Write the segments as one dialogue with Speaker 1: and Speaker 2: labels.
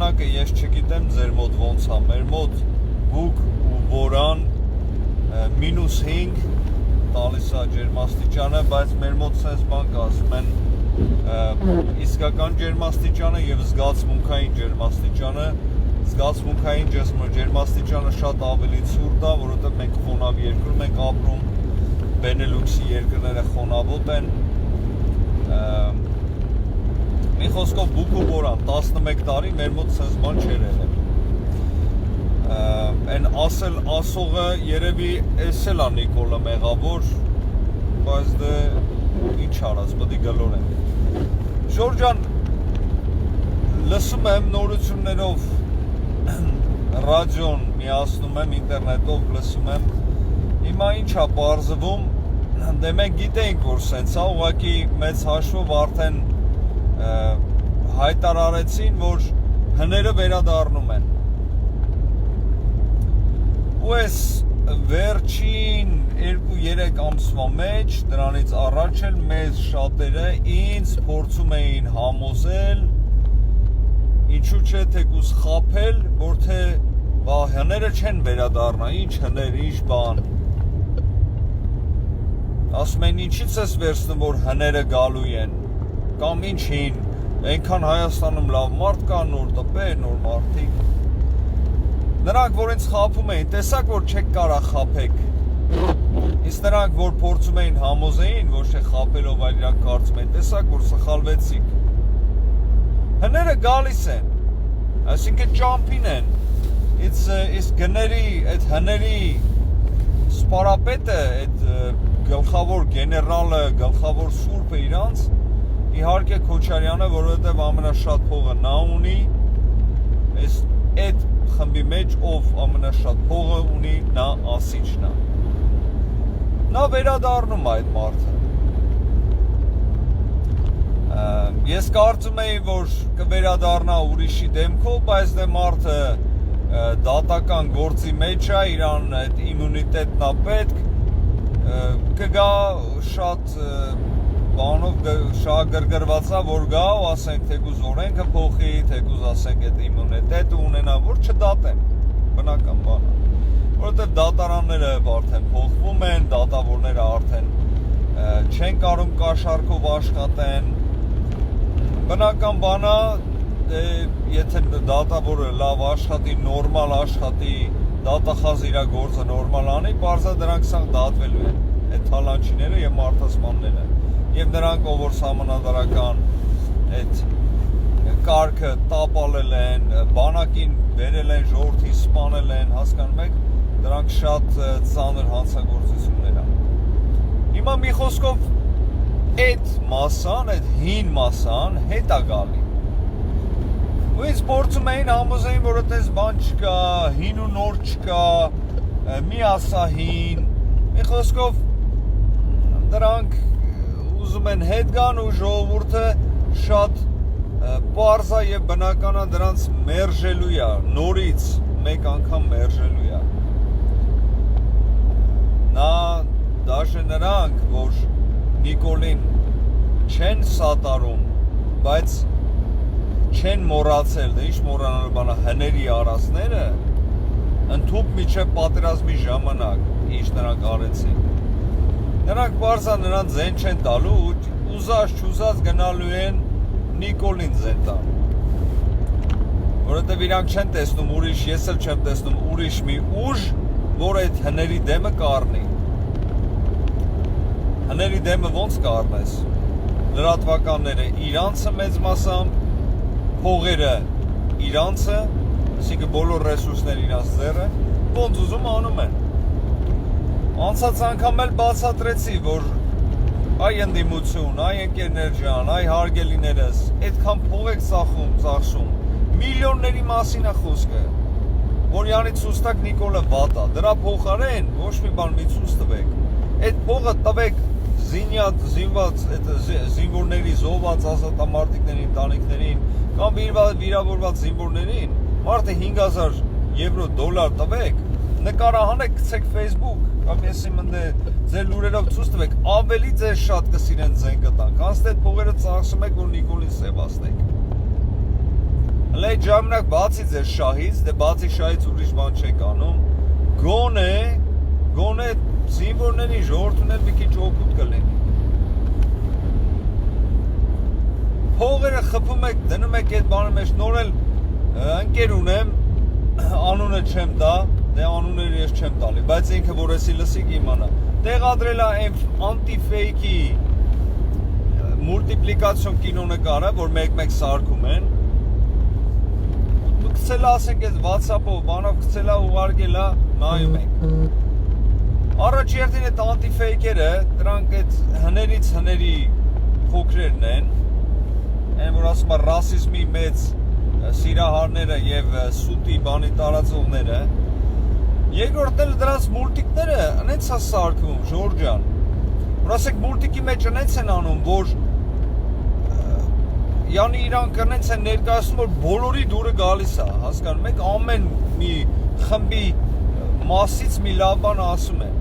Speaker 1: ժամանակը ես չգիտեմ ձեր մոտ ոնց է, մեր մոտ գուկ ու բորան -5 տալիս է ջերմաստիճանը, բայց մեր մոտ sense բան կա, ասում են իսկական ջերմաստիճանը եւ զգացմունքային ջերմաստիճանը, զգացմունքային ջերմաստիճանը շատ ավելի ցուրտ է, որովհետեւ մենք խոնավ երկրում ենք ապրում, Benelux-ի երկրները խոնավոտ են, մի խոսքով բուկ ու բորան 11 տարի մեր մոտ sense բան չէր եղել։ Այն ասողը երևի էս էլ է Նիկոլը մեղավոր, բայց դե ինչ արած, պետք է գլորենք։ Ժորժ ջան, լսում եմ նորություններով ռադիոն միացնում եմ, ինտերնետով լսում եմ, հիմա ինչ է պարզվում, դե մենք գիտեինք, որ սենց է, ուղղակի մեծ հաշվով արդեն հայտարարեցին, որ հները վերադառնում են։ Ու այս վերջին 2-3 ամսվա մեջ, դրանից առաջ էլ մեզ շատերը ինձ փորձում էին համոզել, ինչու չէ թեկուզ խաբել, որ թե հները չեն վերադառնա, ինչ հներ, ինչ բան։ Ասում են ինչից ես վերցնում, որ հները գալու են, կամ ինչին, այնքան Հայաստանում լավ մարդ կա, նոր տպեր, նոր մարդիկ։ Նրանք, որ ինձ խաբում էին, տեսակ, որ չեք կարա խաբեք, իսկ նրանք, որ փորձում էին համոզեին, ոչ թե խաբելով, այլ իրանք կարծում էին, տեսակ, որ սխալվեցիք։ Հները գալիս են, այսինքն ճամփին են, իսկ գների, այդ հների սպարապետը, այդ գլխավոր գեներալը, գլխավոր սուրբը իրանց, իհարկե Քոչարյանը, որովհետև ամենաշատ փողը նա ունի, այդ խմբի մեջ ով ամենաշատ փողը ունի, նա ասիչն է։ Նա վերադառնում է այդ մարդը։ Ես կարծում էի, որ կվերադառնա ուրիշի դեմքով, բայց դե մարդը դատական գործի մեջ է, իրան այդ իմունիտետն է պետք, կգա շատ բանով շահագրգռված է, որ գա ու ասենք թեկուզ օրենքը փոխի, թեկուզ ասենք այդ իմունիտետը ունենա, որ չդատեն, բնական բան է, որովհետև դատարանները արդեն փոխվում են, դատավորները արդեն չեն կարող կաշառքով աշխատեն, բնական բան է, եթե դատավորը լավ աշխատի, նորմալ աշխատի, դատախազ իր գործը նորմալ անի, պարզա դրանք սաղ դատվելու են, այդ թալանչիները և մարդասմանները, և նրանք, ով որ սահմանադրական այդ կարգը տապալել են, բանակին վերել են, ժողովրդին սպանել են, հասկանում եք, դրանք շատ ծանր հանցագործություններ են։ Հիմա մի խոսքով այդ մասան, այդ հին մասան հետ է գալի։ Ու ինձ փորձում էին համոզեին, որ այդպես բան չկա, հին ու նոր չկա, մի ասա հին, մի խոսքով դրանք ուզում են հետ գան ու ժողովուրդը շատ պարզ է և բնական է դրանց մերժելու է, նորից մեկ անգամ մերժելու է։ Նա դաշը նրանք, որ Նիկոլին չեն սատարում, բայց չեն մոռացել, դե ինչ մոռանալու բան է, հների արածները, ընդհուպ միջև պատերազմի ժամանակ, ինչ նրանք արեցին։ Նրանք պարզա նրանց զեն չեն տալու, ուզած չուզած գնալու են Նիկոլին զեն տան։ Որովհետև իրանք չեն տեսնում ուրիշ, ես էլ չեմ տեսնում ուրիշ մի ուժ, որ այդ հների դեմը կառնի։ Հների դեմը ոնց կառնես։ Լրատվականները իրանցը մեծ մասամբ, փողերը իրանցը, այսինքն բոլոր ռեսուրսները իրանց ձեռը, ոնց ուզում անում են։ Անցած անգամ էլ բացատրեցի, որ այ ընդդիմություն, այ ընկերներ ջան, այ հարգելիներս, այդքան փող եք ծախսում, միլիոնների մասին է խոսքը, որ յանի ցույց տակ Նիկոլը վատ է, դրա փոխարեն ոչ մի բան մի ցույց տվեք, այդ փողը տվեք զինված, զինվորների, զոհված ազատամարտիկներին, ընտանիքներին, կամ վիրավորված զինվորներին, մարդը 5000 եվրո դոլար տվեք, նկարահանեք, գցեք Facebook, կամ ես իմ ընդ ձեր լուրերով ցույց տվեք, ավելի ձեր շատ կսիրեն ձեն կտան, քանց թե փողերը ծախսում եք, որ Նիկոլին սևացնեք։ Հələ այդ ժամանակ բացի ձեր շահից, դե բացի շահից ուրիշ բան չեք անում, գոնե զինվորների ժողովուրդներ մի քիչ օգուտ կլինի։ Փողերը խփում եք, դնում եք այդ բանը մեջ, նոր էլ ընկեր ունեմ, անունը չեմ տա, դե անունները ես չեմ տալի, բայց ինքը որ էսի լսի կիմանա։ Տեղադրել է անտի-ֆեյքի մուլտիպլիկացիոն կինոնկարը, որ մեկ-մեկ սարքում են։ Դու գցել ասենք այդ WhatsApp-ով, բանով գցել ուղարկել է, նայում եք։ Առաջ երդին այդ անտի-ֆեյքերը, դրանք այդ հներից հների փոքրերն են, այն որ ասում է ռասիզմի մեծ սիրահարները եւ սուտի բանի տարածողները։ Երկրորդն էլ դրանց մուլտիկները այնց է սարքում, Ժորժան։ Որ ասեք մուլտիկի մեջ այնց են անում, որ Յանի իրանք այնց են ներկայացնում, որ բոլորի դուրը գալիս է, հասկանում եք, ամեն մի խմբի մասից մի լավ բան ասում են,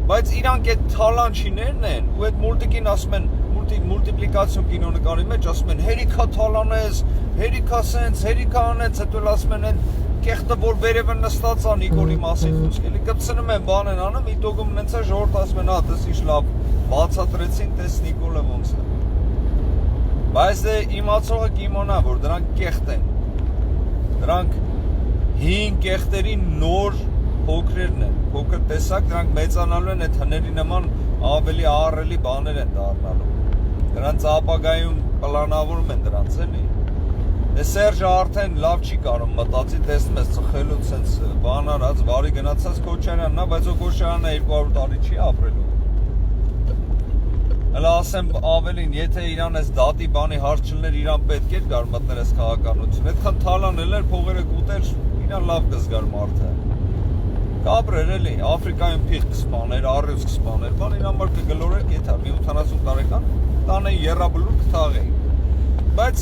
Speaker 1: բայց իրանք այդ թալանչիներն են, ու այդ մուլտիկին ասում են, մուլտիպլիկացիոն կինոնկարի մեջ ասում են, հերիքա թալանես, հերիքա սենց, հերիքա անեց, հետո ասում են այն կեղտը, որ վերևը նստած է Նիկոլի մասին խոսք, էլի կպցնում են բան են անում, իտոգում նենց է ժողովուրդ ասում են, տես ինչ լավ բացատրեցին, տես Նիկոլը ոնց է։ Բայց դե իմացողը կիմանա, որ դրանք կեղտ են, դրանք հին կեղտերի նոր փոքրերն են, փոքր տեսակ, դրանք մեծանալու են, այդ հների նման ավելի ահռելի բաներ են դառնալու, դրանց ապագայում պլանավորում են դրանց էլի։ Դե Սերժը արդեն լավ չի կարող մտածի, տեսնում ես ծխելու սենց բան արած, վարի գնացած Քոչարյանն է, բայց ο Քոչարյանը 200 տարի չի ապրելու։ Հələ ասեմ ավելին, եթե իրան այս դատի բանի հարց չլներ, իրան պետք էր գար մտներ այս քաղաքականություն, այդքան թալանել էր, փողերը կուտեր, իրան լավ կզգար մարդը։ Կապրեր էլի, Աֆրիկայում փիղ կսպաներ, առյուծ կսպաներ, բան իր համար կգլորեր, եթե մի 80 տարեկան տանը եռաբլուր կթաղեի։ Բայց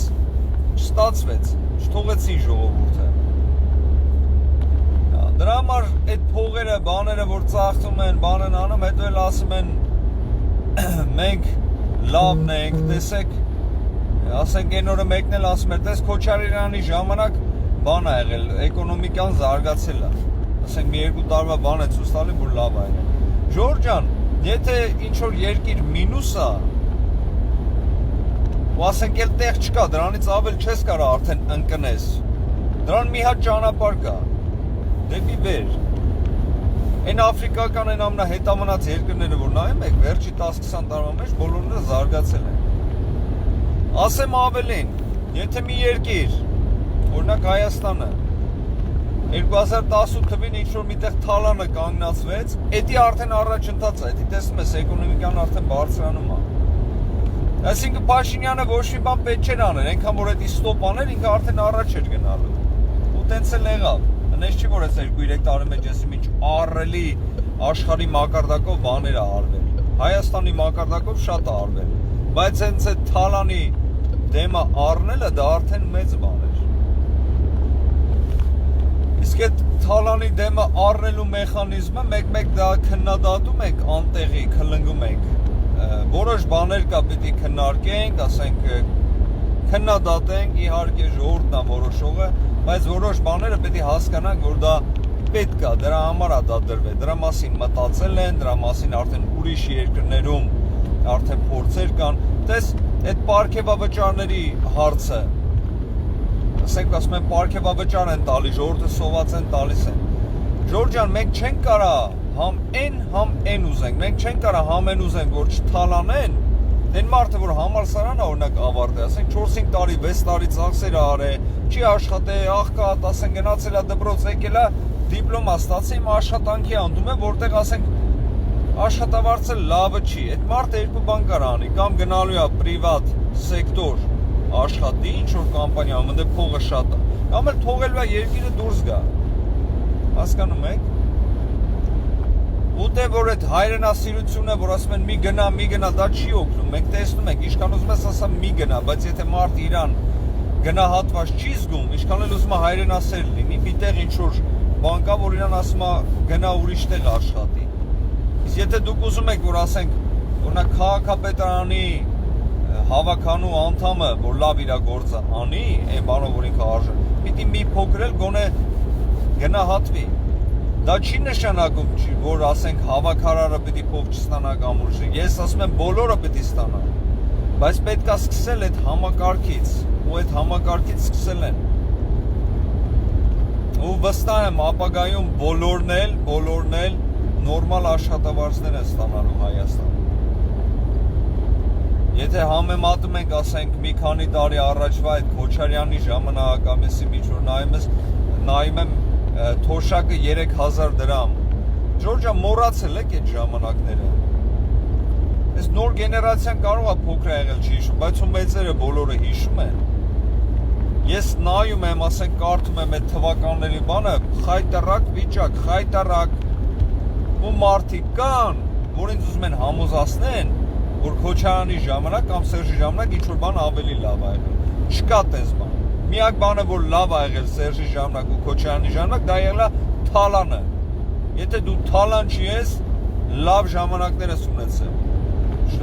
Speaker 1: չստացվեց, չթողեցին ժողովուրդը։ Դրա համար այդ փողերը, բաները, որ ծախսում են, բան են անում, հետո էլ ասում են մենք լավն ենք, տեսեք, ասենք այն օրը մեկն էլ ասում էր, տես Քոչարյանի ժամանակ բան ա եղել, էկոնոմիկան զարգացել է, ասենք մի 2 տարվա բան է ցույց տալի, որ լավ ա եղել։ Ժորժ ջան, եթե ինչ-որ երկիր մինուս ա, ու ասենք էլ տեղ չկա, դրանից ավել չես կարա արդեն ընկնես, դրան մի հատ ճանապարհ կա, դեպի վեր։ Այն աֆրիկական այն ամենահետամնաց երկրները, որ նայում եք, վերջի 10-20 տարվա մեջ բոլորները զարգացել են։ Ասեմ ավելին, եթե մի երկիր, օրինակ Հայաստանը, 2018 թվին ինչ-որ միտեղ թալանը կանգնացվեց, էդի արդեն առաջընթաց է, էդի տեսնում ես, էկոնոմիկան արդեն բարձրանում է։ Այսինքն Փաշինյանը ոչ մի բան պետք չէր անել, այնքան որ էդի ստոպ աներ, ինքը արդեն առաջ էր գնալու։ Ու տենց էլ եղավ։ Նես չի որ այս 2-3 տարի մեջ ես ինչ ահռելի աշխարհի մակարդակով բաներ ա արվել։ Հայաստանի մակարդակով շատ ա արվել, բայց հենց այդ թալանի դեմը առնելը դա արդեն մեծ բան էր։ Իսկ այդ թալանի դեմը առնելու մեխանիզմը մեկ-մեկ դա քննադատում եք, անտեղի քլնգում եք։ Որոշ բաներ կա պիտի քննարկենք, ասենք քննադատենք, իհարկե ժողովուրդն է որոշողը, բայց որոշ բաները պետք է հասկանանք, որ դա պետք է, դրա համար է դա դրվել, դրա մասին մտածել են, դրա մասին արդեն ուրիշ երկրներում արդեն փորձեր կան, տես այդ պարգևավճարների հարցը, ասենք ասում են պարգևավճար են տալի, ժողովուրդը սոված են տալիս են։ Ժորժ ջան, մենք չենք կարա համ այն ուզենք, մենք չենք կարա համ այն ուզենք, որ չթալանեն, այն մարդը, որ համալսարանը օրինակ ավարտել, ասենք 4-5 տարի, 6 տարի ծախսեր արել, չի աշխատել, աղքատ, ասենք գնացել է դպրոց, եկել է դիպլոմա ստացել, հիմա աշխատանքի անդում է, որտեղ ասենք աշխատավարձը լավը չի։ Այդ մարդը երկու բան կարող անի, կամ գնալու է պրիվատ սեկտոր աշխատի, ինչ-որ կամպանիայում, ընդ փողը շատ է, կամ էլ թողելու է երկիրը դուրս գա։ Հասկանում եք։ Ուտե որ այդ հայրենասիրությունը, որ ասում են մի գնա, դա չի օգնում։ Մենք տեսնում ենք, ինչքան ուզում ես ասա մի գնա, բայց եթե մարդ իրան գնահատված չի զգում, ինչքան էլ ուզում է հայրենասեր լինի, միտեղ ինչ-որ բան կա, որ իրան ասում է գնա ուրիշ տեղ աշխատի։ Իսկ եթե դուք ուզում եք, որ ասենք, օրինակ քաղաքապետարանի հավաքանու անդամը, որ լավ իր գործը անի, այն բանով որ ինքը արժե, պիտի մի փոքր էլ գոնե գնահատվի։ Դա չի նշանակում, որ ասենք հավաքարարը պիտի փող չստանա կամ ուժը։ Ես ասում եմ բոլորը պիտի ստանա։ Բայց պետք է սկսել այդ համակարգից, ու այդ համակարգից սկսել են։ Ու վստահ եմ ապագայում բոլորն էլ նորմալ աշխատավարձներ են ստանալու Հայաստանում։ Եթե համեմատում ենք, ասենք, մի քանի տարի առաջվա այդ Քոչարյանի ժամանակ կամ էսի միջոր նայում եմ թոշակը 3000 դրամ։ Ջորջա մոռացել եք այդ ժամանակները։ Այս նոր գեներացիան կարող է փոքր եղել չի հիշում, բայց ու մեծերը բոլորը հիշում են։ Ես նայում եմ, ասենք, կարդում եմ այդ թվականների բանը, խայտարակ վիճակ, խայտարակ ու մարդիկ կան, որ ինձ ուզում են համոզացնեն, որ Քոչարյանի ժամանակ կամ Սերժի ժամանակ ինչ-որ բան ավելի լավ է եղել։ Չկա տես բան։ Միակ բանը, որ լավ է եղել Սերժի ժամանակ ու Քոչարյանի ժամանակ, դա եղել է թալանը։ Եթե դու թալան չի ես, լավ ժամանակներ ես ունեցել։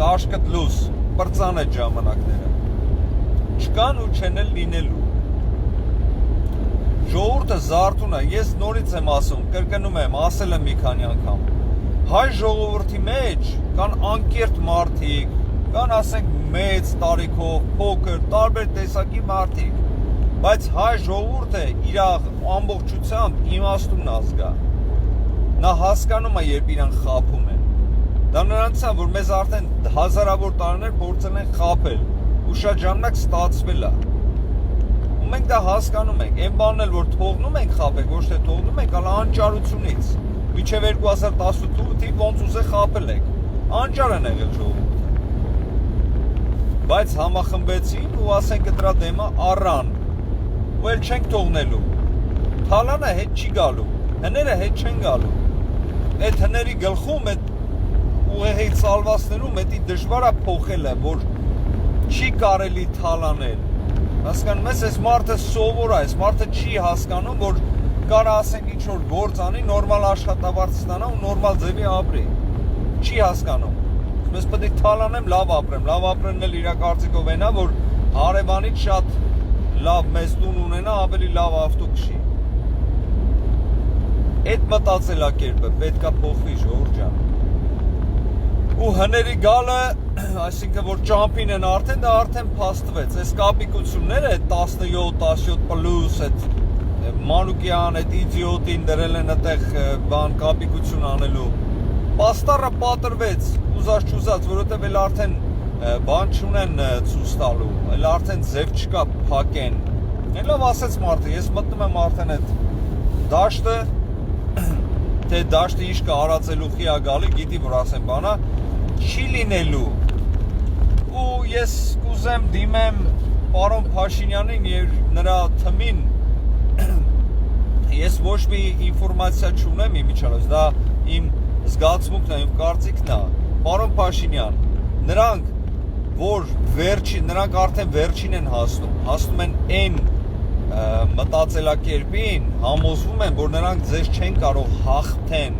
Speaker 1: Աշկդ լուս, պրծան այդ ժամանակները։ Չկան ու չեն էլ լինելու։ Ժողովուրդը զարթուն է, ես նորից եմ ասում, կրկնում եմ, ասել եմ մի քանի անգամ։ Հայ ժողովրդի մեջ կան անկիրթ մարդիկ, կան ասենք մեծ տարիքով, փոքր, տարբեր տեսակի մարդիկ, բայց հայ ժողովուրդը իր ամբողջությամբ իմաստուն ազգա։ Նա հասկանում է, երբ իրան խաբում են։ Դա նրանց է, որ մեզ արդեն հազարավոր տարիներ փորձել են խաբել, ու շատ ժամանակ ստացվել է։ Ու մենք դա հասկանում ենք, այն բանն էլ որ թողնում ենք խաբել, ոչ թե թողնում ենք, այլ անճարությունից։ Մինչև 2018-ի ոնց ուզե խաբել եք, անճար են եղել ժողովուրդը։ Բայց համախմբեցին ու ասենք դրա դեմը առան, ու էլ չենք թողնելու։ Թալանը հետ չի գալու, հները հետ չեն գալու։ Այդ հների գլխում, այդ ուղեղի ծալվածներում էդի դժվար է փոխելը, որ չի կարելի թալանել։ Հասկանում ես, այս մարդը սովոր է, այս մարդը չի հասկանում, որ կարա ասենք ինչ-որ գործ անի, նորմալ աշխատավարձ ստանա ու նորմալ ձևի ապրի։ Չի հասկանում։ Ես պետք է թալանեմ, լավ ապրեն էլ իր կարծիքով այնա, որ հարևանից շատ լավ մեծ տուն ունենա, ավելի լավ ավտո քշի։ Այդ մտածելակերպը պետքա փոխվի, Ժորժ ջան։ Ու հների գալը, այսինքն որ ճամփին են արդեն, դա արդեն փաստվեց։ Այս կապիկությունները 17 պլյուս այդ Մանուկյան, այդ իդիոտին դրել են այդտեղ բան կապիկություն անելու։ Պաստառը պատրվեց, ուզած չուզած, որովհետև էլ արդեն բան չունեն ցույց տալու, էլ արդեն ձև չկա փակեն։ Լավ ասեց մարդը, ես մտնում եմ արդեն այդ դաշտը, թե դաշտը ինչ կա արածելու խիա գալի, գիտի որ ասեմ բանա, չի լինելու։ Ու ես կուզեմ դիմեմ պարոն Փաշինյանին եւ նրա թմին, ես ոչ մի ինֆորմացիա չունեմ իմիջիայլոց, դա իմ զգացմունքն է, իմ կարծիքն է։ Պարոն Փաշինյան, նրանք արդեն վերջին են հասնում են այն մտածելակերպին, համոզվում են, որ նրանք ձեզ չեն կարող հաղթեն։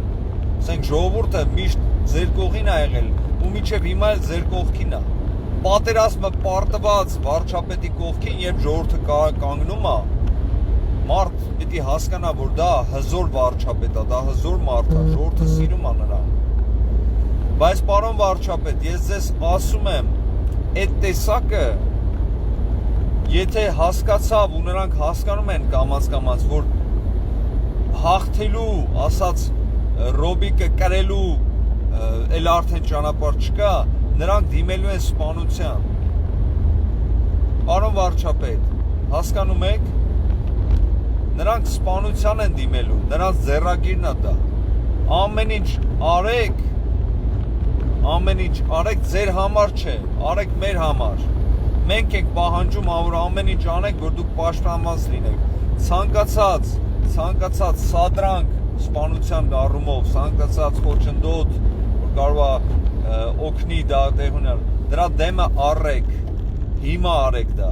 Speaker 1: Ասենք ժողովուրդը միշտ ձեր կողքին է եղել ու մինչև հիմա էլ ձեր կողքին է։ Պատերազմը պարտված վարչապետի կողքին, երբ ժողովուրդը կանգնում է, մարդ պիտի հասկանա, որ դա հզոր վարչապետ է, դա հզոր մարդ է, ժողովուրդը սիրում է նրան։ Բայց պարոն վարչապետ, ես ձեզ ասում եմ, այդ տեսակը եթե հասկացավ ու նրանք հասկանում են կամաց, որ հաղթելու, ասած Ռոբիկը կրելու էլ արդեն ճանապարհ չկա, նրանք դիմելու են սպանության։ Պարոն վարչապետ, հասկանում եք, նրանք սպանության են դիմելու, նրանց ձեռագիրն է դա։ Ամեն ինչ արեք ձեր համար չէ, արեք մեր համար։ Մենք ենք պահանջում, որ ամեն ինչ անենք, որ դուք պաշտպանված լինեք։ Ցանկացած սադրանք սպանության առումով, ցանկացած խոչընդոտ, որ կարող է օգնի դա տեղ ունենալ, դրա դեմը առեք, հիմա արեք դա։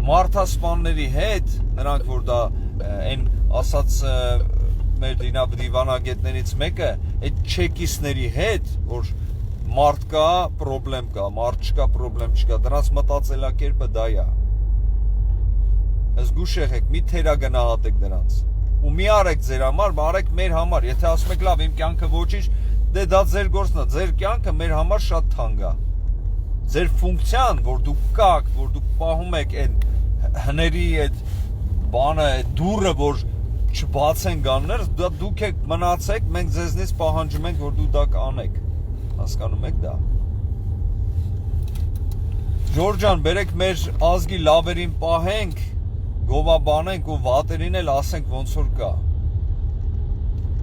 Speaker 1: Մարդասպանների հետ, նրանք որ դա այն ասած մեր դիվանագետներից մեկը, այդ չեկիստների հետ, որ մարդ կա, պրոբլեմ կա, մարդ չկա, պրոբլեմ չկա, դրանց մտածելակերպը դա է։ Զգուշ եղեք, մի թերագնահատեք դրանց։ Ու մի արեք ձեր համար, արեք մեր համար։ Եթե ասում եք լավ, իմ կյանքը ոչինչ, դե դա ձեր գործն է, ձեր կյանքը մեր համար շատ թանկ է։ Ձեր ֆունկցիան, որ դուք կաք, որ դուք պահում եք այդ հների այդ բանը, այդ դուռը, որ չբացեն գաններ, դուք եք մնացեք, մենք ձեզնից պահանջում ենք, որ դու դա կանեք։ Հասկանում եք դա։ Ջորջան, բերեք մեր ազգի լավերին պահենք, գովաբանենք ու վատերին էլ ասենք ոնց որ կա։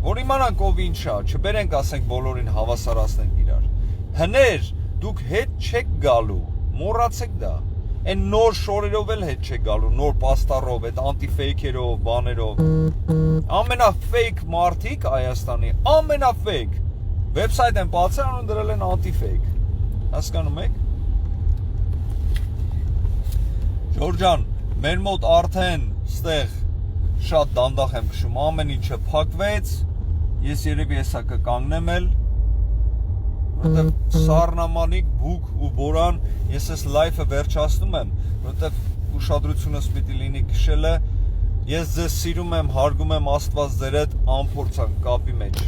Speaker 1: Որ իմանանք ով ինչ է, չբերենք ասենք բոլորին հավասարացնենք իրար։ Հներ, դուք հետ չեք գալու, մոռացեք դա։ Այն նոր շորերով էլ հետ չեք գալու, նոր պաստառով, այդ անտիֆեյքերով, բաներով։ Ամենաֆեյք մարդիկ Հայաստանի, ամենաֆեյք։ Վեբսայթ են բացել, անուն դրել են անտիֆեյք։ Հասկանում եք։ Ջորջան, մեր մոտ արդեն ստեղ շատ դանդաղ եմ քշում, ամեն ինչը փակվեց, ես երևի հեսա կկանգնեմ էլ, որտեվ սառնամանիկ, բուկ ու բորան, ես ես լայֆը վերջացնում եմ, որտեվ ուշադրությունս պիտի լինի քշելը, ես ձեզ սիրում եմ, հարգում եմ, Աստված ձեր հետ անփորձանք կապի մեջ։